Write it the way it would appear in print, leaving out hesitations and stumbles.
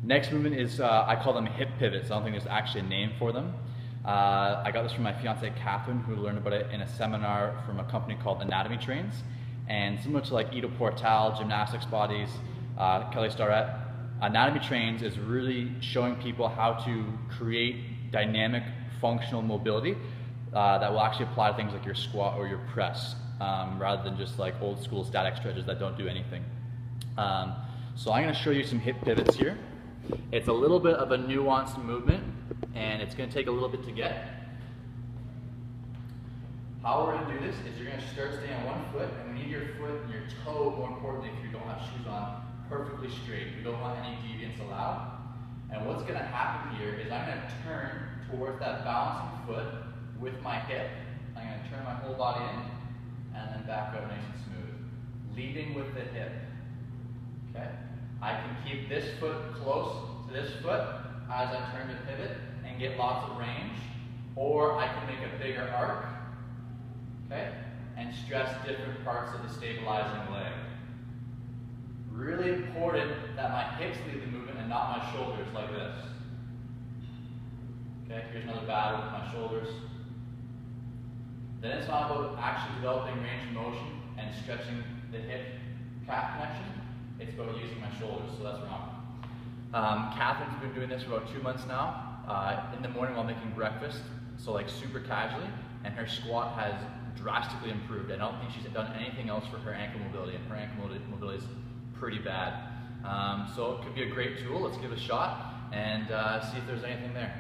Next movement is, I call them hip pivots. I don't think there's actually a name for them. I got this from my fiance Catherine, who learned about it in a seminar from a company called Anatomy Trains. And similar to like Ido Portal, Gymnastics Bodies, Kelly Starrett, Anatomy Trains is really showing people how to create dynamic functional mobility that will actually apply to things like your squat or your press, rather than just like old school static stretches that don't do anything. So I'm going to show you some hip pivots here. It's a little bit of a nuanced movement, and it's going to take a little bit to get. How we're going to do this is you're going to start staying on one foot, and we need your foot and your toe, more importantly if you don't have shoes on, perfectly straight. We don't want any deviance allowed. And what's going to happen here is I'm going to turn towards that balancing foot with my hip. I'm going to turn my whole body in, and then back up nice and smooth. Leading with the hip. Okay? I can keep this foot close to this foot as I turn to pivot and get lots of range, or I can make a bigger arc, okay, and stress different parts of the stabilizing leg. Really important that my hips lead the movement and not my shoulders like this. Okay, here's another battle with my shoulders. Then it's not about actually developing range of motion and stretching the hip calf connection. It's about using my shoulders, so that's wrong. Catherine's been doing this for about 2 months now. In the morning while making breakfast, so like super casually, and her squat has drastically improved. I don't think she's done anything else for her ankle mobility, and her ankle mobility is pretty bad. So it could be a great tool. Let's give it a shot and see if there's anything there.